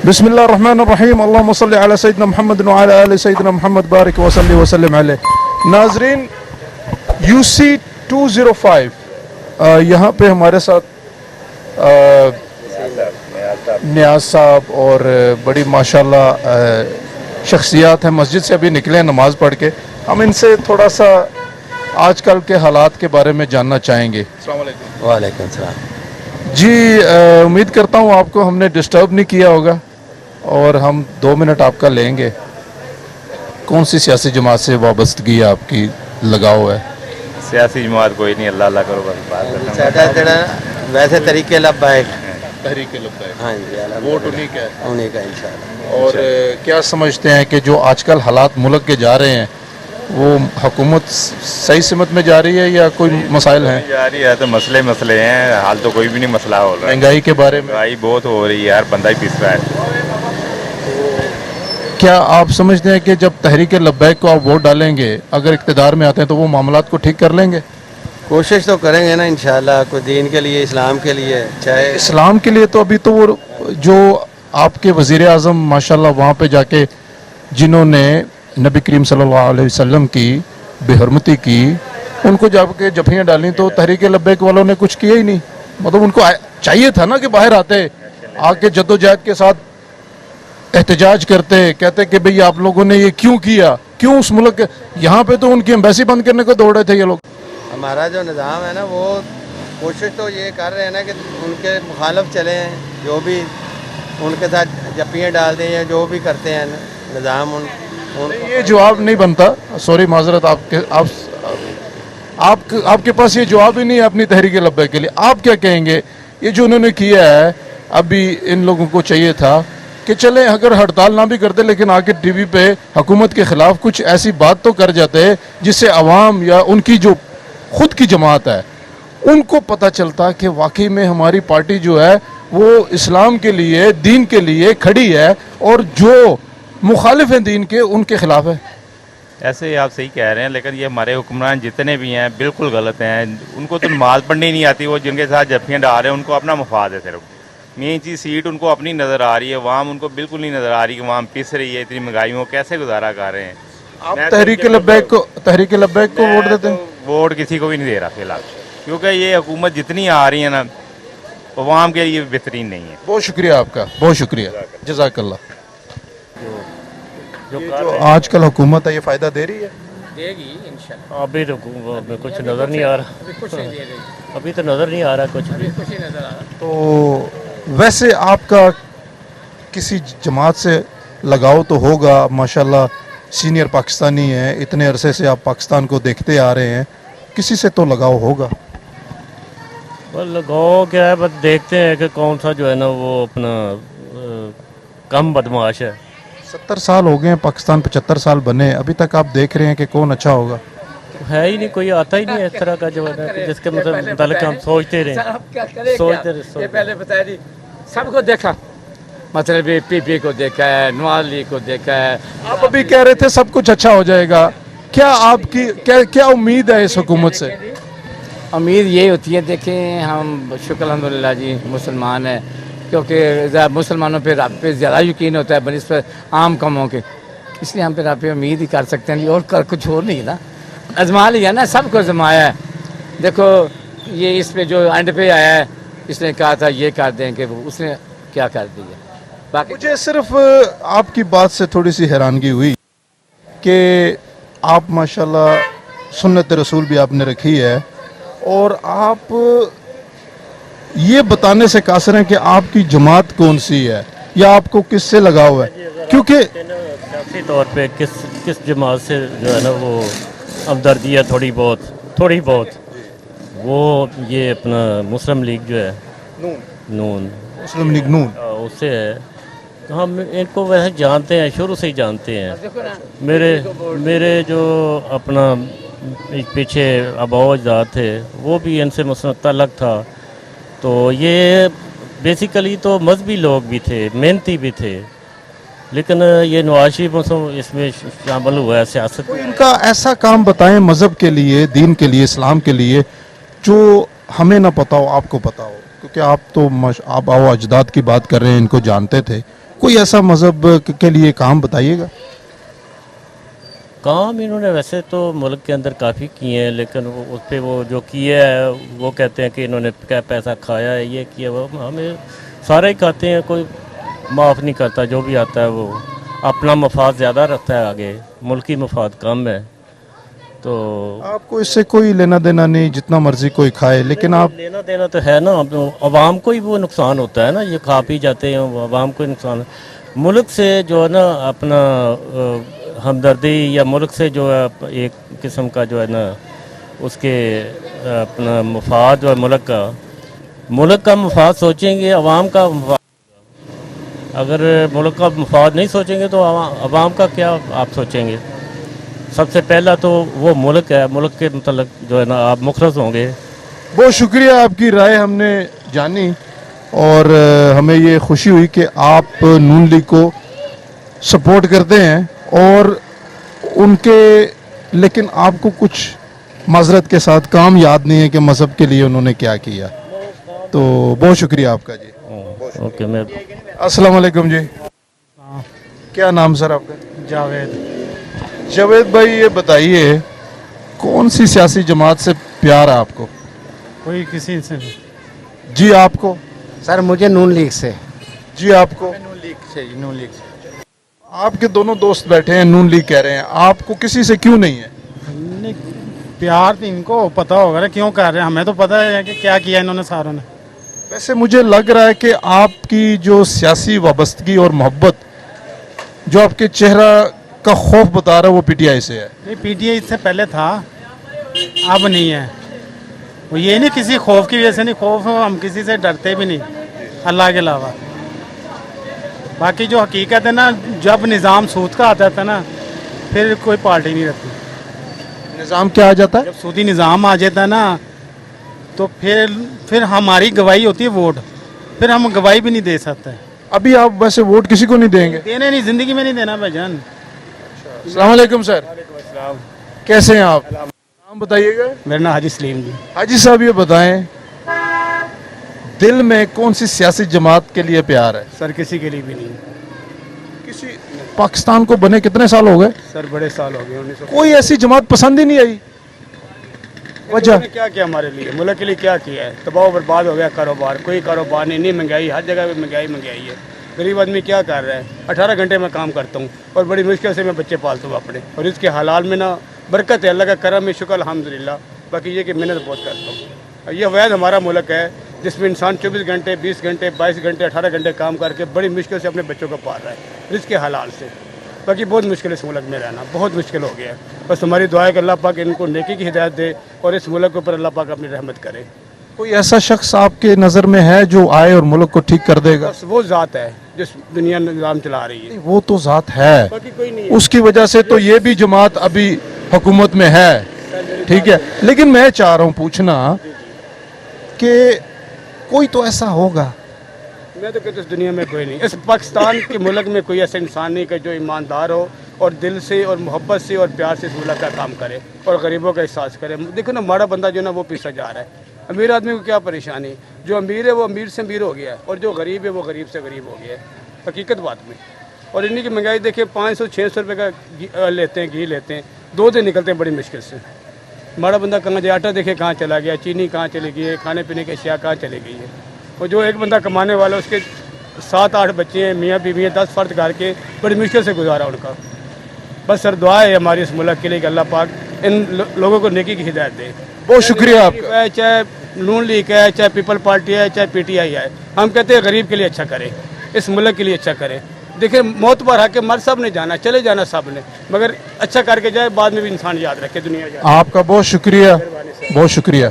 बिस्मिल्लाहिर्रहमानिर्रहीम अल्लाहुम्मा सल्लि अला सय्यिदिना मुहम्मद व अला आलि सय्यिदिना मुहम्मद बारिक व सल्लि व सल्लिम अलैहि। नाज़रीन, UC 205 यहाँ पे हमारे साथ नियाज साहब और बड़ी माशाल्लाह शख्सियात हैं। मस्जिद से अभी निकले हैं नमाज़ पढ़ के। हम इनसे थोड़ा सा आजकल के हालात के बारे में जानना चाहेंगे। अस्सलाम वालेकुम। वालेकुम सलाम जी, उम्मीद करता हूँ आपको हमने डिस्टर्ब नहीं किया होगा और हम 2 मिनट आपका लेंगे। कौन सी सियासी जमात से वाबस्तगी आपकी लगाव है? सियासी जमात कोई नहीं, अल्लाह अल्लाह करो बस बात खत्म। वैसे तरीके लब्बैक तहरीक लब्बैक। हाँ जी, वोट उन्हीं का है। उन्हीं का इंशाल्लाह। और क्या समझते हैं कि जो आजकल हालात मुल्क के जा रहे हैं वो हुकूमत सही सिमत में जा रही है या कोई मसाइल हैं? जा रही है तो मसले हैं, हाल तो कोई भी नहीं मसला हो रहा है। महंगाई के बारे में महंगाई बहुत हो रही है यार, बंदा ही पिस रहा है। क्या आप समझते हैं कि जब तहरीक लब्बैक को आप वोट डालेंगे, अगर इक़्तिदार में आते हैं तो वो मामलात को ठीक कर लेंगे? कोशिश तो करेंगे ना इंशाल्लाह, कोई दीन के लिए, इस्लाम के लिए। चाहे इस्लाम के लिए तो अभी तो वो जो आपके वज़ीर आज़म माशाल्लाह वहाँ पे जाके जिन्होंने नबी करीम सल्लल्लाहु अलैहि वसल्लम की बेहरमती की, उनको जाके जफियाँ डाली तो तहरीक लब्बैक वालों ने कुछ किया ही नहीं। मतलब उनको चाहिए था ना कि बाहर आते, आके जद्दोजहद के साथ एहतजाज करते, कहते कि भाई आप लोगों ने ये क्यों किया, क्यों उस मुल्क के यहाँ पे तो उनकी एम्बेसी बंद करने को दौड़े थे ये लोग। हमारा जो निज़ाम है ना, वो कोशिश तो ये कर रहे हैं ना कि उनके मुखालफ चले, जो भी उनके साथ जपियाँ डाल दें या जो भी करते हैं निज़ाम ये जवाब नहीं बनता। सॉरी माजरत, आपके पास ये जवाब ही नहीं है अपनी तहरीक लब्बैक के लिए। आप क्या कहेंगे ये जो उन्होंने किया है? अभी इन लोगों को चाहिए था कि चले अगर हड़ताल ना भी करते लेकिन आके टीवी पे हुकूमत के खिलाफ कुछ ऐसी बात तो कर जाते जिससे अवाम या उनकी जो खुद की जमात है उनको पता चलता कि वाकई में हमारी पार्टी जो है वो इस्लाम के लिए, दीन के लिए खड़ी है और जो मुखालिफ हैं दीन के उनके खिलाफ है। ऐसे आप सही कह रहे हैं, लेकिन ये हमारे हुक्मरान जितने भी हैं बिल्कुल गलत हैं। उनको तो नमाज पढ़नी नहीं आती, वो जिनके साथ जफियाँ डाल रहे हैं उनको अपना मुफाद है सिर्फ। मेन चीज़ सीट उनको अपनी नज़र आ रही है, वहाँ उनको बिल्कुल नहीं नज़र आ रही कि वहाँ पिस रही है। इतनी महंगाई में कैसे गुजारा कर रहे हैं। आप तहरीक लब्बैक को वोट देते हैं? वोट किसी को भी नहीं दे रहा फिलहाल, क्योंकि ये हुकूमत जितनी आ रही है ना अवाम के लिए बेहतरीन नहीं है। बहुत शुक्रिया आपका, बहुत शुक्रिया, जज़ाकल्लाह। जो आजकल हुकूमत है ये फ़ायदा दे रही है? देगी इंशाल्लाह। अभी तो कुछ नज़र नहीं आ रहा, कुछ नहीं दे रही, अभी तो नज़र नहीं आ रहा कुछ भी। कुछ ही नजर आ रहा। तो वैसे आपका किसी जमात से लगाव तो होगा, माशाल्लाह सीनियर पाकिस्तानी हैं, इतने अरसे से आप पाकिस्तान को देखते आ रहे हैं, किसी से तो लगाव होगा? बस लगाओ क्या है, बस देखते हैं कि कौन सा जो है ना वो अपना कम बदमाश है। 70 साल हो गए हैं पाकिस्तान, 75 साल बने, अभी तक आप देख रहे हैं कि कौन अच्छा होगा? है ही नहीं, कोई आता ही नहीं इस तरह का जो है ना जिसके मतलब हम सोचते रहे, ये पहले बताया नहीं, सबको देखा, मतलब पीपी को देखा है, नवाज लीग को देखा है। आप अभी कह रहे थे सब कुछ अच्छा हो जाएगा, क्या आपकी क्या उम्मीद है इस हुकूमत से? उम्मीद यही होती है, देखें हम शुक्र अल्हम्दुलिल्लाह जी मुसलमान हैं, क्योंकि मुसलमानों पे रब पे ज़्यादा यकीन होता है बनिस पर आम कमों के, इसलिए हम पे रब पे उम्मीद ही कर सकते हैं और कर कुछ और नहीं ना। आजमा लिया ना, सबको आजमाया है। देखो ये इस पे जो एंड पे आया है, इसने कहा था ये कर देंगे, वो उसने क्या कर दिया। बाकी मुझे सिर्फ आपकी बात से थोड़ी सी हैरानगी हुई कि आप माशाल्लाह सुन्नत रसूल भी आपने रखी है और आप ये बताने से कासर हैं कि आपकी जमात कौन सी है या आपको किससे लगाव है, क्योंकि सियासी तौर पे किस जमात से जो है ना वो हमदर्दी है थोड़ी बहुत वो ये अपना मुस्लिम लीग जो है नून मुस्लिम लीग नून उससे है। तो हम इनको वैसे जानते हैं, शुरू से ही जानते हैं। मेरे जो अपना पीछे आबाओ अजदाद थे वो भी इनसे मसलन तलक था। तो ये बेसिकली तो मजहबी लोग भी थे, मेहनती भी थे, लेकिन ये नवाज शरीफ इसमें शामिल हुआ है सियासत। तो इनका ऐसा काम बताएं मज़हब के लिए, दीन के लिए, इस्लाम के लिए, जो हमें ना पता हो आपको पता हो, क्योंकि आप तो आबाओ अजदाद की बात कर रहे हैं, इनको जानते थे। कोई ऐसा मजहब के लिए काम बताइएगा। काम इन्होंने वैसे तो मुल्क के अंदर काफ़ी किए हैं, लेकिन वो उस पर वो जो किया है वो कहते हैं कि इन्होंने क्या पैसा खाया है, ये किया, वो हमें सारे ही खाते हैं, कोई माफ़ नहीं करता। जो भी आता है वो अपना मफाद ज़्यादा रखता है आगे, मुल्की मफाद कम है। तो आपको इससे कोई लेना देना नहीं, जितना मर्जी कोई खाए, लेकिन आप लेना देना तो है ना, अवाम को ही वो नुकसान होता है ना, ये खा पी जाते हैं, अवाम को ही नुकसान। मुल्क से जो है ना अपना हमदर्दी, या मुल्क से जो है एक किस्म का जो है ना उसके अपना मफाद और मुल्क का मफाद सोचेंगे, अवाम का मफाद। अगर मुल्क का मफाद नहीं सोचेंगे तो अवाम का क्या आप सोचेंगे? सबसे पहला तो वो मुल्क है, मुल्क के मतलब जो है ना आप मुखलस होंगे। बहुत शुक्रिया, आपकी राय हमने जानी और हमें ये खुशी हुई कि आप नून लीग को सपोर्ट करते हैं और उनके, लेकिन आपको कुछ माजरत के साथ काम याद नहीं है कि मज़हब के लिए उन्होंने क्या किया। तो बहुत शुक्रिया आपका जी। ओके, मैं अस्सलाम वालेकुम जी। क्या नाम सर आपका? जावेद। जावेद भाई, ये बताइए कौन सी सियासी जमात से प्यार है आपको? कोई किसी से नहीं। जी आपको? सर मुझे नून लीग से। जी आपको? नून लीग से। आपके दोनों दोस्त बैठे हैं, नून लीग कह रहे हैं, आपको किसी से क्यों नहीं है? नहीं, प्यार तो इनको पता होगा ना क्यों कर रहे हैं, हमें तो पता है कि क्या किया इन्होंने सारों ने। वैसे मुझे लग रहा है कि आपकी जो सियासी वाबस्तगी और मोहब्बत, जो आपके चेहरा का खौफ बता रहा है, वो पीटीआई से है। नहीं, पीटीआई इससे पहले था, अब नहीं है। वो ये नहीं किसी खौफ की वजह से नहीं, खौफ हम किसी से डरते भी नहीं अल्लाह के अलावा। बाकी जो हकीकत है ना, जब निज़ाम सूद का आता था ना, फिर कोई पार्टी नहीं रहती। निज़ाम क्या आ जाता है? जब सूदी निज़ाम आ जाता है ना, तो फिर हमारी गवाही होती है वोट, फिर हम गवाही भी नहीं दे सकते। अभी आप वैसे वोट किसी को नहीं देंगे? देने नहीं, ज़िंदगी में नहीं देना भाईजान। अस्सलाम वालेकुम सर, कैसे हैं आप? नाम बताइएगा। मेरा नाम हाजी सलीम जी। हाजी साहब, ये बताएं दिल में कौन सी सियासी जमात के लिए प्यार है? सर किसी के लिए भी नहीं। किसी पाकिस्तान को बने कितने साल हो गए? सर बड़े साल हो गए। 1900 कोई ऐसी जमात पसंद ही नहीं आई? वजह? इन्होंने क्या किया हमारे लिए, मुल्क के लिए क्या किया है? तबाह बर्बाद हो गया कारोबार, कोई कारोबार नहीं, महंगाई हर जगह पे महंगाई है। गरीब आदमी क्या कर रहा है? 18 घंटे मैं काम करता हूँ और बड़ी मुश्किल से मैं बच्चे पालता हूँ अपने, और इसके हालाल में ना बरकत है, अल्लाह का करम है, शुक्र अल्हम्दुलिल्लाह। बाकी ये कि मेहनत बहुत करता हूँ। ये अवैध हमारा मुल्क है जिसमें इंसान 24 घंटे 20 घंटे 22 घंटे 18 घंटे काम करके बड़ी मुश्किल से अपने बच्चों को पाल रहा है, रिज़्क़ के हलाल से। बाकी बहुत मुश्किल है इस मुल्क में रहना, बहुत मुश्किल हो गया है। बस हमारी दुआ है कि अल्लाह पाक इनको नेकी की हिदायत दे और इस मुल्क के ऊपर अल्लाह पाक अपनी रहमत करे। कोई ऐसा शख्स आपके नज़र में है जो आए और मुल्क को ठीक कर देगा? बस वो ज़ात है जिस दुनिया निज़ाम चला रही है, वो तो ज़ात है, बाकी कोई नहीं है। उसकी वजह से तो ये भी जमात अभी हुकूमत में है, ठीक है। लेकिन मैं चाह रहा हूँ पूछना कि कोई तो ऐसा होगा। मैं तो कहता हूँ इस दुनिया में कोई नहीं, इस पाकिस्तान के मुल्क में कोई ऐसा इंसान नहीं कि जो ईमानदार हो और दिल से और मोहब्बत से और प्यार से इस मुल्क का काम करे और गरीबों का एहसास करे। देखो ना, हमारा बंदा जो ना वो पीछे जा रहा है। अमीर आदमी को क्या परेशानी, जो अमीर है वो अमीर से अमीर हो गया है और जो गरीब है वो गरीब से गरीब हो गया है, हकीकत बात में। और इन्हीं की महंगाई देखिए, 500-600 रुपये का लेते हैं, घी लेते हैं, 2 दिन निकलते हैं बड़ी मुश्किल से। हमारा बंदा कहाँ जाए, आटा देखे कहाँ चला गया, चीनी कहाँ चली गई है, खाने पीने की अशिया कहाँ चली गई है। और जो एक बंदा कमाने वाला, उसके 7-8 बच्चे हैं, मियाँ बीवी हैं, 10 फर्द करके बड़ी मुश्किल से गुजारा उनका। बस सर दुआ है हमारी इस मुल्क के लिए कि अल्लाह पाक इन लोगों को नेकी की हिदायत दे। बहुत शुक्रिया आपका। चाहे नून लीग है, चाहे पीपल पार्टी है, चाहे पीटीआई है, हम कहते हैं गरीब के लिए अच्छा करें, इस मुल्क के लिए अच्छा करें। देखिए मौत पर हक मर सब ने जाना, चले जाना सब ने, मगर अच्छा करके जाए, बाद में भी इंसान याद रखे, दुनिया याद। आपका बहुत शुक्रिया, बहुत शुक्रिया।